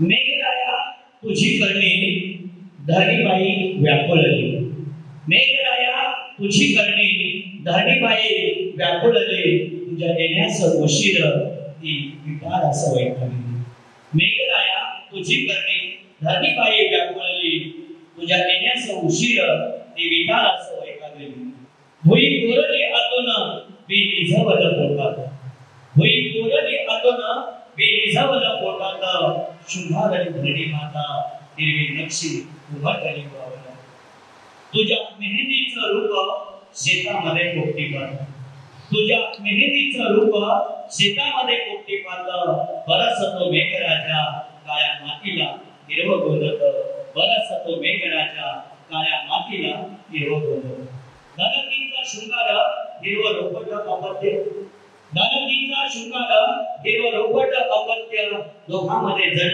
मेघराया तुझी करणे धरणीबाई व्याकुळली। मेघराया तुझी करणे धरणीबाई व्याकुळले, तुझ्या येण्यास उशीर ती विटाळ असं वैतागली। मेघराया तुझी करणे धरणीबाई व्याकुळली, तुझ्या येण्यास उशीर ती विटाळ असं वैतागली। भुई कोरली आतून बी निझवल पोटात, भुई कोरली आतून बी निझवल पोटात, शुभारली धरणी माता हिरवी नक्षी उमटली वावरात। तुझ्या मेहंदीचं रूप शेतामध्ये पोपटी पात, तुझ्या मेहंदीचं रूप शेतामध्ये पोपटी पात, बरसतो मेघराजा काळ्या मातीला हिरवं बोलत, बरसतो मेघराजा काळ्या मातीला हिरवं बोलत। धरतीचा शृंगार हिरवं रोपट अपत्य, धरतीचा शृंगार हिरवं रोपट अपत्य, दोघांमध्ये जड